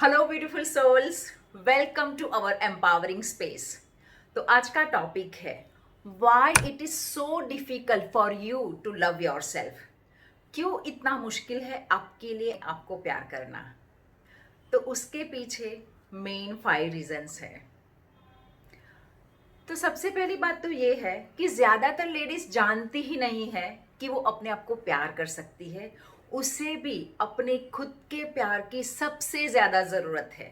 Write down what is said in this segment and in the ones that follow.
Hello beautiful souls, welcome to our empowering space. तो आज का टॉपिक है why it is so difficult for you to love yourself. क्यों इतना मुश्किल है आपके लिए आपको प्यार करना। तो उसके पीछे मेन 5 रीजंस हैं। तो सबसे पहली बात तो ये है कि ज़्यादातर लेडीज जानती ही नहीं है कि वो अपने आप को प्यार कर सकती है। उसे भी अपने खुद के प्यार की सबसे ज़्यादा ज़रूरत है।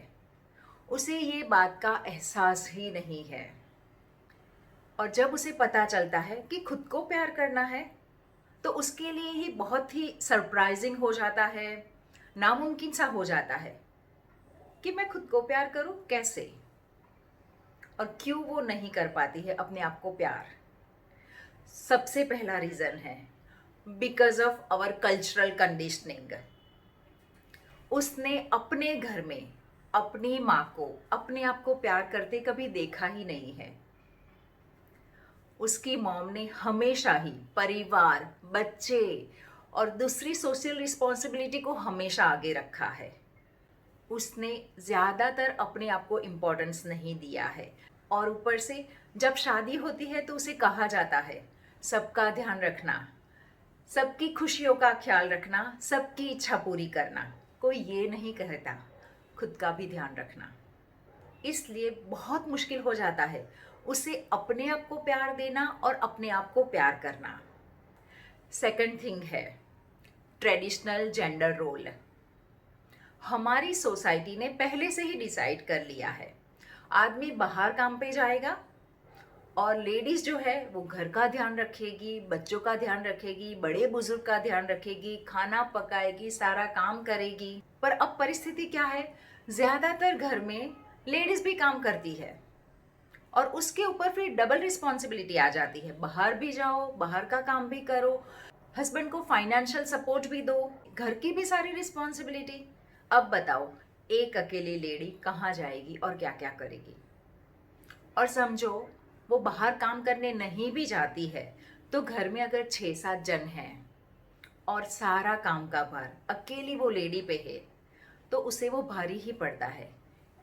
उसे ये बात का एहसास ही नहीं है। और जब उसे पता चलता है कि खुद को प्यार करना है तो उसके लिए ही बहुत ही सरप्राइजिंग हो जाता है, नामुमकिन सा हो जाता है कि मैं खुद को प्यार करूं कैसे, और क्यों वो नहीं कर पाती है अपने आप को प्यार। सबसे पहला रीज़न है because of our cultural conditioning. उसने अपने घर में अपनी माँ को अपने आप को प्यार करते कभी देखा ही नहीं है। उसकी मॉम ने हमेशा ही परिवार, बच्चे और दूसरी सोशल रिस्पॉन्सिबिलिटी को हमेशा आगे रखा है। उसने ज़्यादातर अपने आप को इम्पोर्टेंस नहीं दिया है। और ऊपर से जब शादी होती है तो उसे कहा जाता है सबका ध्यान रखना, सबकी खुशियों का ख्याल रखना, सबकी इच्छा पूरी करना। कोई ये नहीं कहता खुद का भी ध्यान रखना। इसलिए बहुत मुश्किल हो जाता है उसे अपने आप को प्यार देना और अपने आप को प्यार करना। सेकंड थिंग है ट्रेडिशनल जेंडर रोल। हमारी सोसाइटी ने पहले से ही डिसाइड कर लिया है आदमी बाहर काम पे जाएगा और लेडीज जो है वो घर का ध्यान रखेगी, बच्चों का ध्यान रखेगी, बड़े बुजुर्ग का ध्यान रखेगी, खाना पकाएगी, सारा काम करेगी। पर अब परिस्थिति क्या है, ज्यादातर घर में लेडीज भी काम करती है और उसके ऊपर फिर डबल रिस्पॉन्सिबिलिटी आ जाती है। बाहर भी जाओ, बाहर का काम भी करो, हस्बैंड को फाइनेंशियल सपोर्ट भी दो, घर की भी सारी रिस्पॉन्सिबिलिटी। अब बताओ एक अकेली लेडी कहाँ जाएगी और क्या क्या करेगी। और समझो वो बाहर काम करने नहीं भी जाती है तो घर में अगर 6-7 जन हैं और सारा काम का भार अकेली वो लेडी पे है तो उसे वो भारी ही पड़ता है।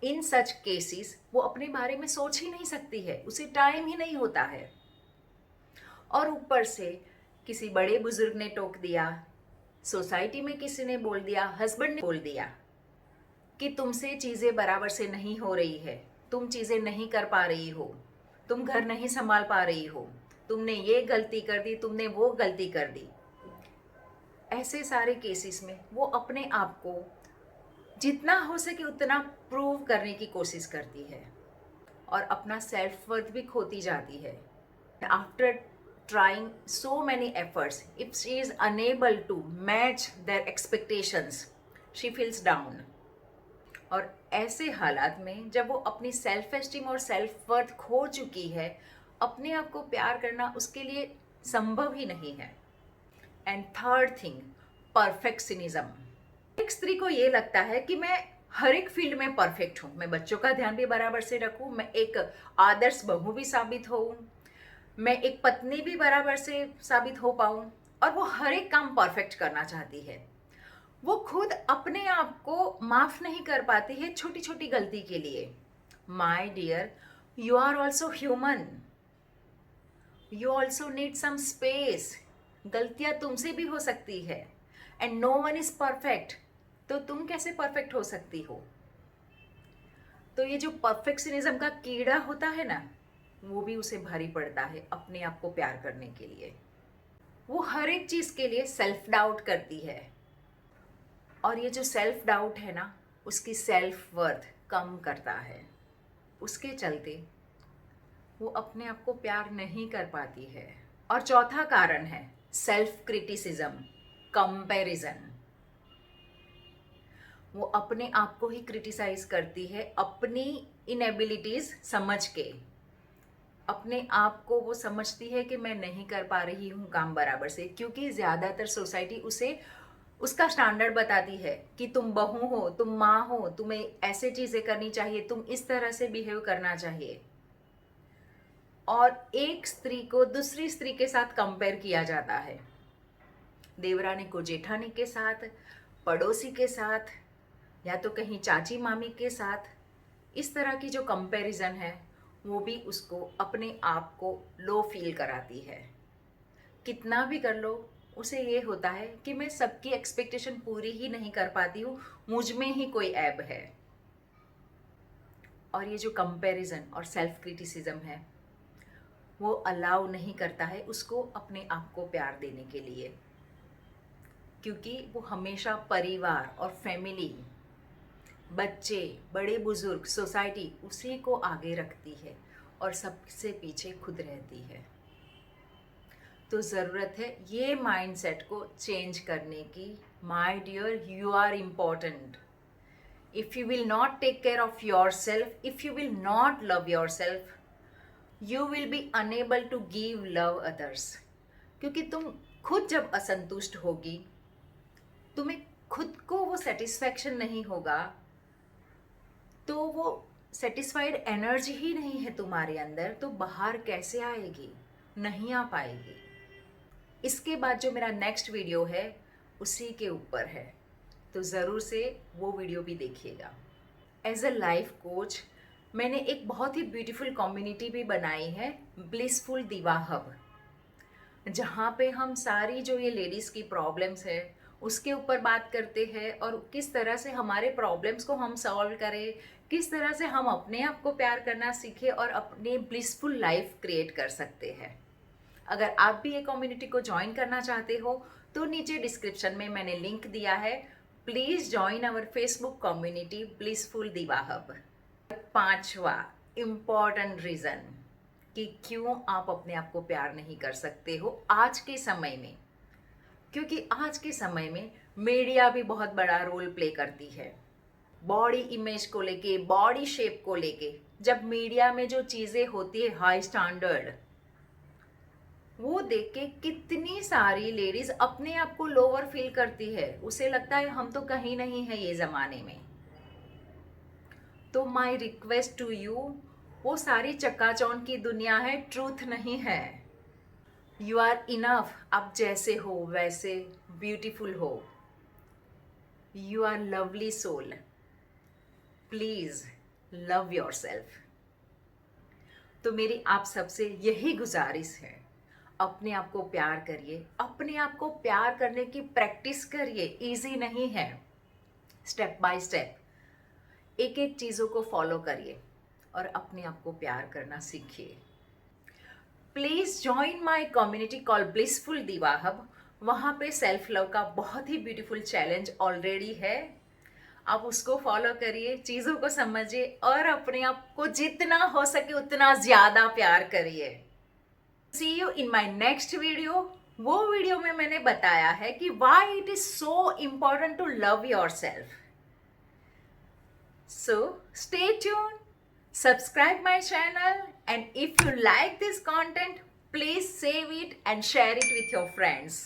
इन सच केसेस वो अपने बारे में सोच ही नहीं सकती है, उसे टाइम ही नहीं होता है। और ऊपर से किसी बड़े बुजुर्ग ने टोक दिया, सोसाइटी में किसी ने बोल दिया, हस्बैंड ने बोल दिया कि तुमसे चीज़ें बराबर से नहीं हो रही है, तुम चीज़ें नहीं कर पा रही हो, तुम घर नहीं संभाल पा रही हो, तुमने ये गलती कर दी, तुमने वो गलती कर दी। ऐसे सारे केसेस में वो अपने आप को जितना हो सके उतना प्रूव करने की कोशिश करती है और अपना सेल्फ वर्थ भी खोती जाती है। After trying so many efforts, if she is unable to match their expectations, she feels down. और ऐसे हालात में जब वो अपनी सेल्फ एस्टीम और सेल्फ वर्थ खो चुकी है, अपने आप को प्यार करना उसके लिए संभव ही नहीं है। And third thing, perfectionism. एक स्त्री को ये लगता है कि मैं हर एक फील्ड में परफेक्ट हूँ, मैं बच्चों का ध्यान भी बराबर से रखूँ, मैं एक आदर्श बहू भी साबित हूँ, मैं एक पत्नी भी बराबर से साबित हो पाऊँ। और वो हर एक काम परफेक्ट करना चाहती है। वो खुद अपने आप को माफ नहीं कर पाती है छोटी छोटी गलती के लिए। My dear, you are also human, you also need some space. गलतियां तुमसे भी हो सकती है and no one is perfect. तो तुम कैसे परफेक्ट हो सकती हो। तो ये जो परफेक्शनिज्म का कीड़ा होता है ना, वो भी उसे भारी पड़ता है अपने आप को प्यार करने के लिए। वो हर एक चीज के लिए सेल्फ डाउट करती है और ये जो सेल्फ डाउट है ना, उसकी सेल्फ वर्थ कम करता है। उसके चलते वो अपने आप को प्यार नहीं कर पाती है। और चौथा कारण है सेल्फ क्रिटिसिज्म, कंपैरिजन। वो अपने आप को ही क्रिटिसाइज करती है अपनी इनएबिलिटीज समझ के। अपने आप को वो समझती है कि मैं नहीं कर पा रही हूँ काम बराबर से, क्योंकि ज़्यादातर सोसाइटी उसे उसका स्टैंडर्ड बताती है कि तुम बहू हो, तुम माँ हो, तुम्हें ऐसे चीज़ें करनी चाहिए, तुम इस तरह से बिहेव करना चाहिए। और एक स्त्री को दूसरी स्त्री के साथ कंपेयर किया जाता है, देवरानी को जेठानी के साथ, पड़ोसी के साथ, या तो कहीं चाची मामी के साथ। इस तरह की जो कंपैरिजन है वो भी उसको अपने आप को लो फील कराती है। कितना भी कर लो, उसे ये होता है कि मैं सबकी एक्सपेक्टेशन पूरी ही नहीं कर पाती हूँ, मुझ में ही कोई ऐब है। और ये जो कंपैरिजन और सेल्फ क्रिटिसिज्म है वो अलाउ नहीं करता है उसको अपने आप को प्यार देने के लिए, क्योंकि वो हमेशा परिवार और फैमिली, बच्चे, बड़े बुजुर्ग, सोसाइटी उसी को आगे रखती है और सबसे पीछे खुद रहती है। तो ज़रूरत है ये माइंडसेट को चेंज करने की। My dear, you are important. If you will not take care of yourself, if you will not love yourself, you will be unable to give love others. क्योंकि तुम खुद जब असंतुष्ट होगी, तुम्हें खुद को वो सेटिस्फैक्शन नहीं होगा, तो वो सेटिस्फाइड एनर्जी ही नहीं है तुम्हारे अंदर, तो बाहर कैसे आएगी? नहीं आ पाएगी। इसके बाद जो मेरा नेक्स्ट वीडियो है उसी के ऊपर है, तो ज़रूर से वो वीडियो भी देखिएगा। एज अ लाइफ कोच मैंने एक बहुत ही ब्यूटीफुल कम्युनिटी भी बनाई है, ब्लिसफुल दिवा हब, जहाँ पे हम सारी जो ये लेडीज़ की प्रॉब्लम्स है उसके ऊपर बात करते हैं और किस तरह से हमारे प्रॉब्लम्स को हम सॉल्व करें, किस तरह से हम अपने आप को प्यार करना सीखें और अपने ब्लिसफुल लाइफ क्रिएट कर सकते हैं। अगर आप भी ये कम्युनिटी को ज्वाइन करना चाहते हो तो नीचे डिस्क्रिप्शन में मैंने लिंक दिया है। Please join our Facebook community Blissful Diva Hub. 5वां इम्पॉर्टेंट रीज़न कि क्यों आप अपने आप को प्यार नहीं कर सकते हो आज के समय में, क्योंकि आज के समय में मीडिया भी बहुत बड़ा रोल प्ले करती है। बॉडी इमेज को लेके, बॉडी शेप को लेके, जब मीडिया में जो चीज़ें होती है हाई स्टैंडर्ड, वो देख के कितनी सारी लेडीज अपने आप को लोअर फील करती है। उसे लगता है हम तो कहीं नहीं है ये ज़माने में। तो माय रिक्वेस्ट टू यू, वो सारी चकाचौंध की दुनिया है, ट्रूथ नहीं है। यू आर इनफ, आप जैसे हो वैसे ब्यूटीफुल हो। You are lovely soul, please love yourself. तो मेरी आप सबसे यही गुजारिश है, अपने आप को प्यार करिए, अपने आप को प्यार करने की प्रैक्टिस करिए। इजी नहीं है, स्टेप बाय स्टेप एक एक चीज़ों को फॉलो करिए और अपने आप को प्यार करना सीखिए। Please join my community call blissful Diva hub. वहाँ पे सेल्फ लव का बहुत ही ब्यूटीफुल चैलेंज ऑलरेडी है, आप उसको फॉलो करिए, चीज़ों को समझिए और अपने आप को जितना हो सके उतना ज़्यादा प्यार करिए। See you in my next video. वो वीडियो में मैंने बताया है कि why it is so important to love yourself. So stay tune, subscribe my channel, and if you like this content, please save it and share it with your friends.